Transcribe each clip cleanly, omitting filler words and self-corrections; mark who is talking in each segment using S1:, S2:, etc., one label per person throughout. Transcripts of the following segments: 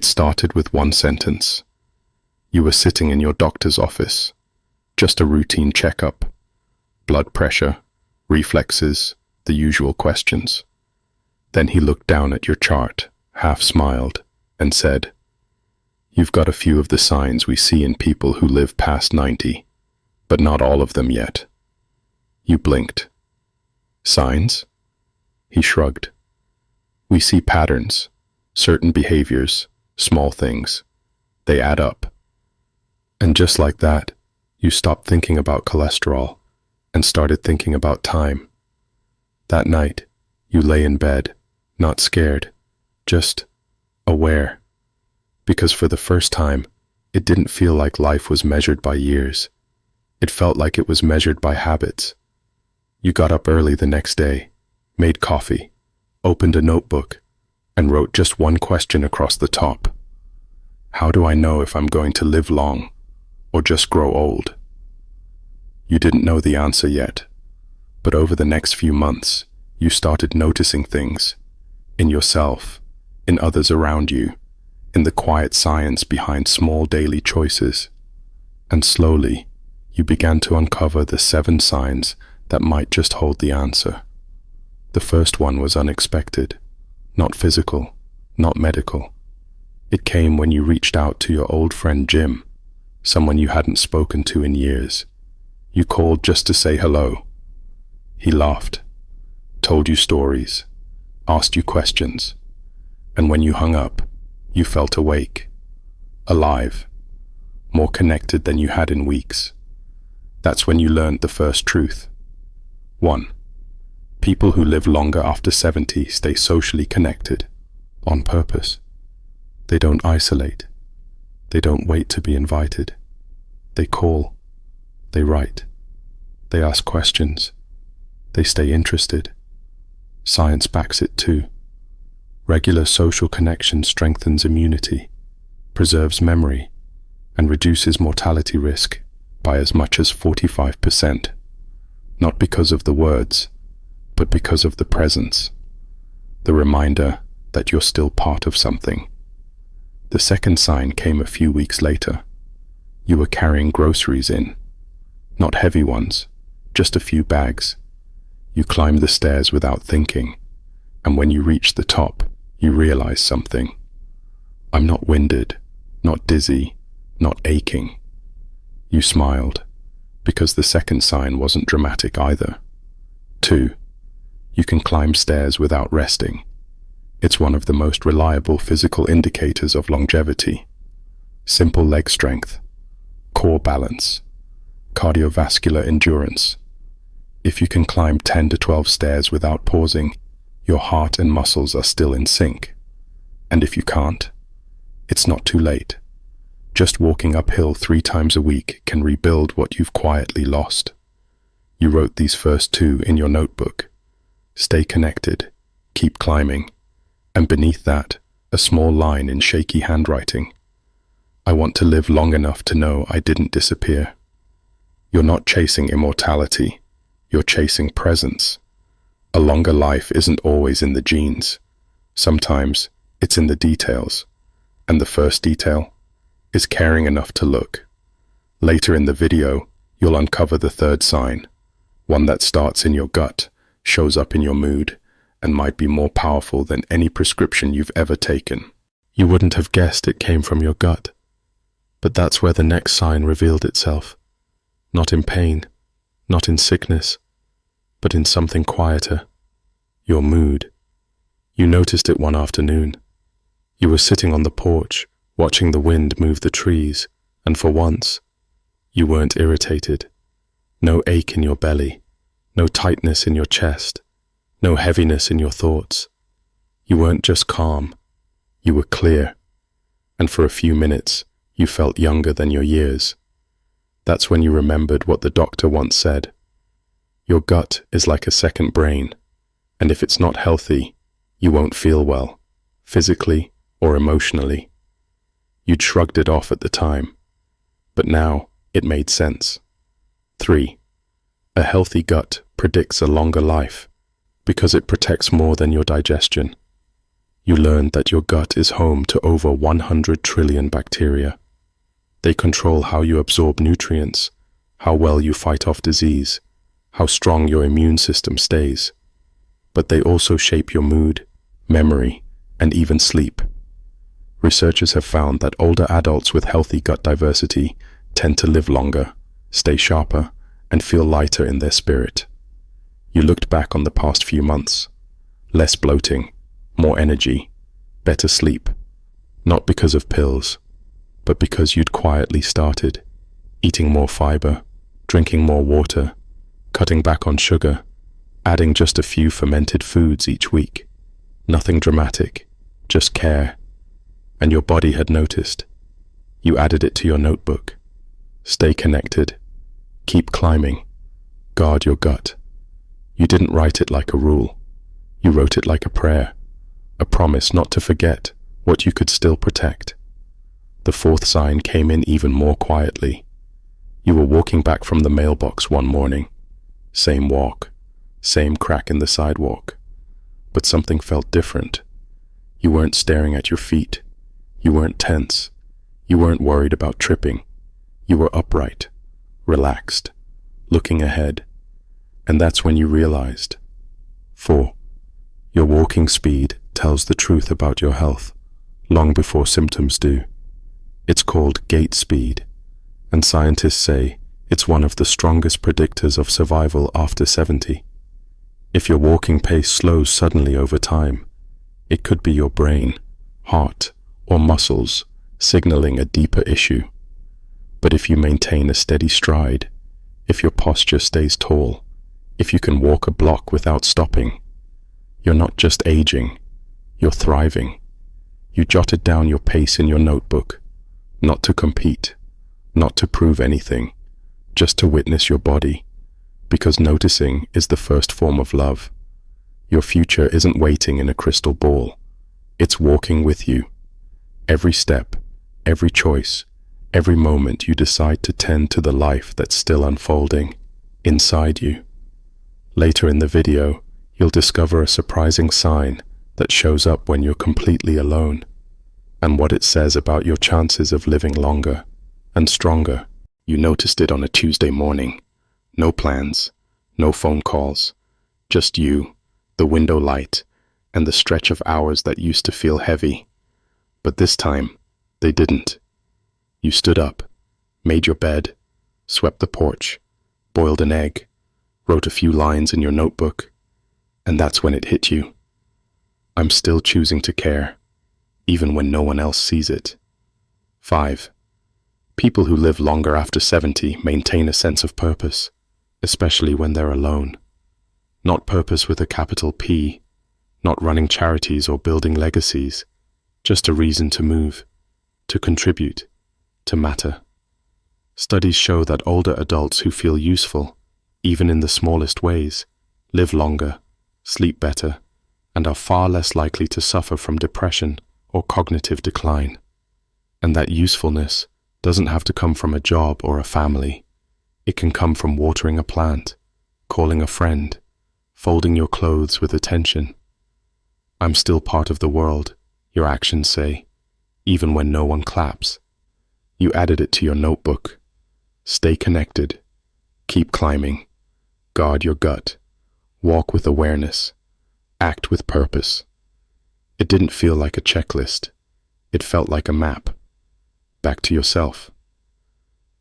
S1: started with one sentence. You were sitting in your doctor's office. Just a routine checkup. Blood pressure, reflexes, the usual questions. Then he looked down at your chart, half smiled, and said, "You've got a few of the signs we see in people who live past 90, but not all of them yet." You blinked. "Signs?" He shrugged. "We see patterns, certain behaviors, small things. They add up." And just like that, you stopped thinking about cholesterol and started thinking about time. That night, you lay in bed, not scared, just aware. Because for the first time, it didn't feel like life was measured by years. It felt like it was measured by habits. You got up early the next day, made coffee, opened a notebook, and wrote just one question across the top. How do I know if I'm going to live long or just grow old? You didn't know the answer yet, but over the next few months, you started noticing things in yourself, in others around you, in the quiet science behind small daily choices. And slowly, you began to uncover the 7 signs that might just hold the answer. The first one was unexpected, not physical, not medical. It came when you reached out to your old friend Jim, someone you hadn't spoken to in years. You called just to say hello. He laughed, told you stories, asked you questions, and when you hung up, you felt awake, alive, more connected than you had in weeks. That's when you learned the first truth. 1. People who live longer after 70 stay socially connected, on purpose. They don't isolate. They don't wait to be invited. They call. They write. They ask questions. They stay interested. Science backs it too. Regular social connection strengthens immunity, preserves memory, and reduces mortality risk by as much as 45%. Not because of the words, but because of the presence. The reminder that you're still part of something. The second sign came a few weeks later. You were carrying groceries in. Not heavy ones, just a few bags. You climbed the stairs without thinking, and when you reached the top, you realized something. I'm not winded, not dizzy, not aching. You smiled, because the second sign wasn't dramatic either. 2. You can climb stairs without resting. It's one of the most reliable physical indicators of longevity. Simple leg strength, core balance, cardiovascular endurance. If you can climb 10 to 12 stairs without pausing, your heart and muscles are still in sync. And if you can't, it's not too late. Just walking uphill 3 times a week can rebuild what you've quietly lost. You wrote these first 2 in your notebook. Stay connected, keep climbing, and beneath that, a small line in shaky handwriting. I want to live long enough to know I didn't disappear. You're not chasing immortality, you're chasing presence. A longer life isn't always in the genes. Sometimes it's in the details. And the first detail is caring enough to look. Later in the video, you'll uncover the third sign, one that starts in your gut, shows up in your mood, and might be more powerful than any prescription you've ever taken. You wouldn't have guessed it came from your gut. But that's where the next sign revealed itself. Not in pain, not in sickness, but in something quieter. Your mood. You noticed it one afternoon. You were sitting on the porch, watching the wind move the trees, and for once, you weren't irritated. No ache in your belly, no tightness in your chest, no heaviness in your thoughts. You weren't just calm, you were clear, and for a few minutes, you felt younger than your years. That's when you remembered what the doctor once said. Your gut is like a second brain, and if it's not healthy, you won't feel well, physically or emotionally. You'd shrugged it off at the time, but now it made sense. 3. A healthy gut predicts a longer life because it protects more than your digestion. You learned that your gut is home to over 100 trillion bacteria. They control how you absorb nutrients, how well you fight off disease, how strong your immune system stays. But they also shape your mood, memory, and even sleep. Researchers have found that older adults with healthy gut diversity tend to live longer, stay sharper, and feel lighter in their spirit. You looked back on the past few months. Less bloating, more energy, better sleep. Not because of pills, but because you'd quietly started. Eating more fiber, drinking more water, cutting back on sugar, adding just a few fermented foods each week. Nothing dramatic, just care. And your body had noticed. You added it to your notebook. Stay connected. Keep climbing. Guard your gut. You didn't write it like a rule. You wrote it like a prayer, a promise not to forget what you could still protect. The fourth sign came in even more quietly. You were walking back from the mailbox one morning. Same walk, same crack in the sidewalk. But something felt different. You weren't staring at your feet. You weren't tense. You weren't worried about tripping. You were upright, relaxed, looking ahead. And that's when you realized. 4. Your walking speed tells the truth about your health, long before symptoms do. It's called gait speed, and scientists say it's one of the strongest predictors of survival after 70. If your walking pace slows suddenly over time, it could be your brain, heart, or muscles signaling a deeper issue. But if you maintain a steady stride, if your posture stays tall, if you can walk a block without stopping, you're not just aging, you're thriving. You jotted down your pace in your notebook, not to compete, not to prove anything, just to witness your body, because noticing is the first form of love. Your future isn't waiting in a crystal ball, it's walking with you. Every step, every choice, every moment you decide to tend to the life that's still unfolding inside you. Later in the video, you'll discover a surprising sign that shows up when you're completely alone, and what it says about your chances of living longer and stronger. You noticed it on a Tuesday morning. No plans, no phone calls, just you, the window light, and the stretch of hours that used to feel heavy. But this time, they didn't. You stood up, made your bed, swept the porch, boiled an egg, wrote a few lines in your notebook, and that's when it hit you. I'm still choosing to care, even when no one else sees it. 5. People who live longer after 70 maintain a sense of purpose, especially when they're alone. Not purpose with a capital P, not running charities or building legacies, just a reason to move, to contribute, to matter. Studies show that older adults who feel useful, even in the smallest ways, live longer, sleep better, and are far less likely to suffer from depression or cognitive decline. And that usefulness doesn't have to come from a job or a family. It can come from watering a plant, calling a friend, folding your clothes with attention. I'm still part of the world, your actions say, even when no one claps. You added it to your notebook. Stay connected. Keep climbing. Guard your gut. Walk with awareness. Act with purpose. It didn't feel like a checklist. It felt like a map. Back to yourself.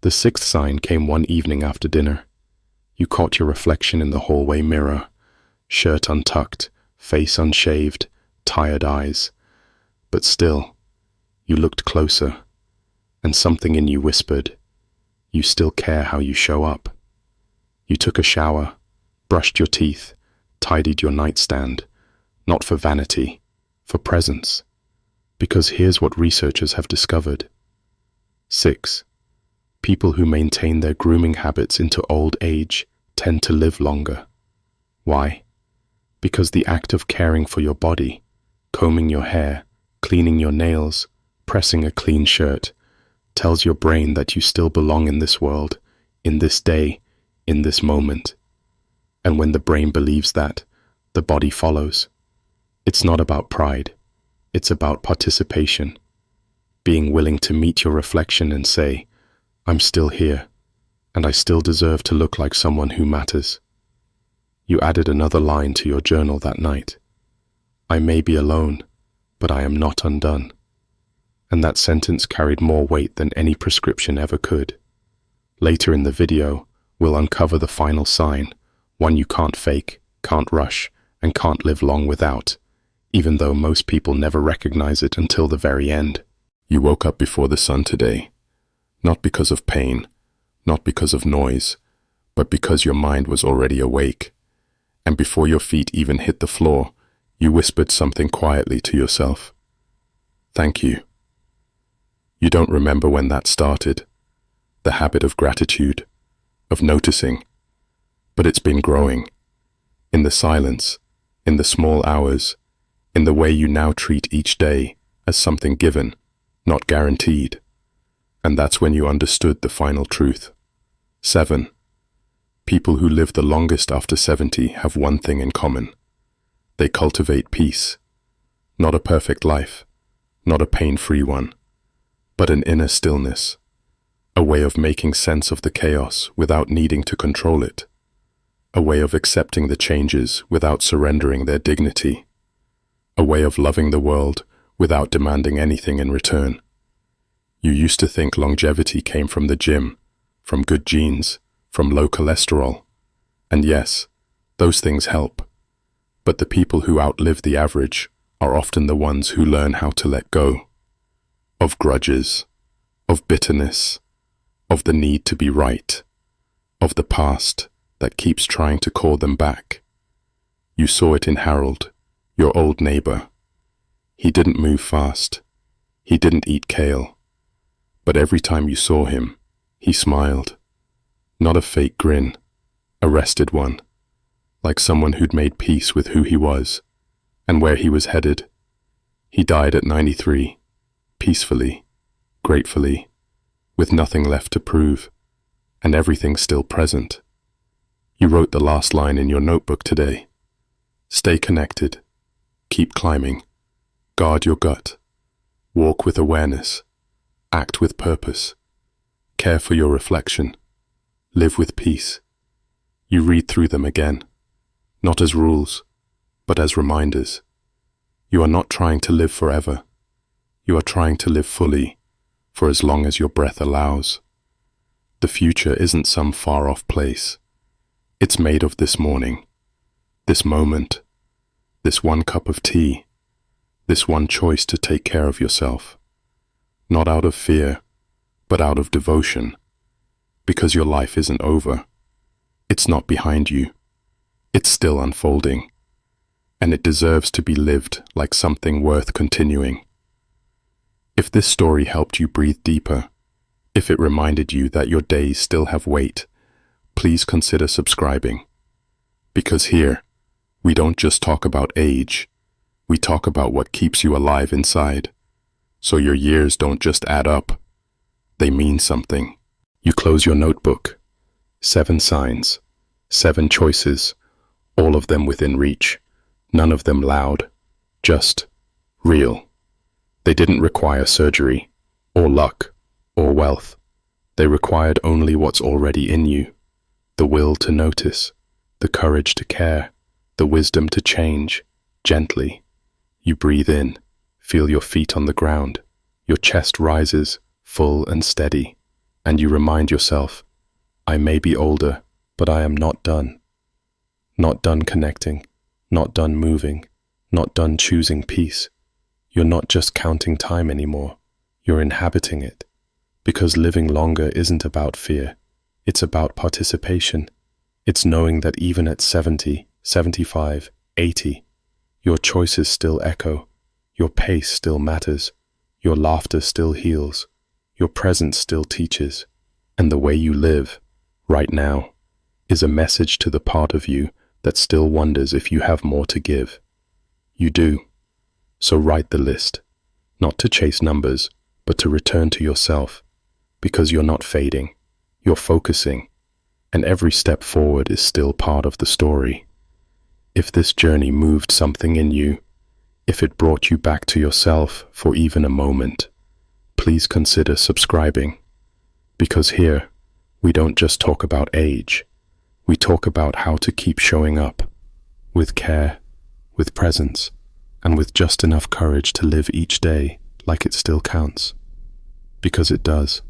S1: The 6th sign came one evening after dinner. You caught your reflection in the hallway mirror. Shirt untucked, face unshaved, tired eyes. But still, you looked closer, and something in you whispered, you still care how you show up. You took a shower, brushed your teeth, tidied your nightstand, not for vanity, for presence. Because here's what researchers have discovered. 6. People who maintain their grooming habits into old age tend to live longer. Why? Because the act of caring for your body, combing your hair, cleaning your nails, pressing a clean shirt, tells your brain that you still belong in this world, in this day, in this moment. And when the brain believes that, the body follows. It's not about pride. It's about participation, being willing to meet your reflection and say, I'm still here, and I still deserve to look like someone who matters. You added another line to your journal that night. I may be alone, but I am not undone. And that sentence carried more weight than any prescription ever could. Later in the video, we'll uncover the final sign, one you can't fake, can't rush, and can't live long without, even though most people never recognize it until the very end. You woke up before the sun today, not because of pain, not because of noise, but because your mind was already awake. And before your feet even hit the floor, you whispered something quietly to yourself. Thank you. You don't remember when that started, the habit of gratitude, of noticing, but it's been growing. In the silence, in the small hours, in the way you now treat each day as something given, not guaranteed. And that's when you understood the final truth. 7. People who live the longest after 70 have one thing in common. They cultivate peace. Not a perfect life, not a pain-free one, but an inner stillness, a way of making sense of the chaos without needing to control it, a way of accepting the changes without surrendering their dignity, a way of loving the world without demanding anything in return. You used to think longevity came from the gym, from good genes, from low cholesterol. And yes, those things help. But the people who outlive the average are often the ones who learn how to let go. Of grudges, of bitterness, of the need to be right, of the past that keeps trying to call them back. You saw it in Harold, your old neighbor. He didn't move fast. He didn't eat kale. But every time you saw him, he smiled. Not a fake grin, a rested one, like someone who'd made peace with who he was and where he was headed. He died at 93, peacefully, gratefully, with nothing left to prove, and everything still present. You wrote the last line in your notebook today. Stay connected, keep climbing, guard your gut, walk with awareness, act with purpose, care for your reflection, live with peace. You read through them again, not as rules, but as reminders. You are not trying to live forever. You are trying to live fully, for as long as your breath allows. The future isn't some far-off place. It's made of this morning, this moment, this one cup of tea, this one choice to take care of yourself. Not out of fear, but out of devotion, because your life isn't over. It's not behind you. It's still unfolding, and it deserves to be lived like something worth continuing. If this story helped you breathe deeper, if it reminded you that your days still have weight, please consider subscribing. Because here, we don't just talk about age, we talk about what keeps you alive inside. So your years don't just add up, they mean something. You close your notebook. 7 signs, 7 choices, all of them within reach, none of them loud, just real. They didn't require surgery, or luck, or wealth. They required only what's already in you. The will to notice, the courage to care, the wisdom to change, gently. You breathe in, feel your feet on the ground, your chest rises, full and steady, and you remind yourself, I may be older, but I am not done. Not done connecting, not done moving, not done choosing peace. You're not just counting time anymore, you're inhabiting it. Because living longer isn't about fear, it's about participation. It's knowing that even at 70, 75, 80, your choices still echo, your pace still matters, your laughter still heals, your presence still teaches, and the way you live, right now, is a message to the part of you that still wonders if you have more to give. You do. So write the list, not to chase numbers, but to return to yourself, because you're not fading, you're focusing, and every step forward is still part of the story. If this journey moved something in you, If it brought you back to yourself for even a moment, please consider subscribing. Because here, we don't just talk about age, we talk about how to keep showing up, with care, with presence, and with just enough courage to live each day like it still counts. Because it does.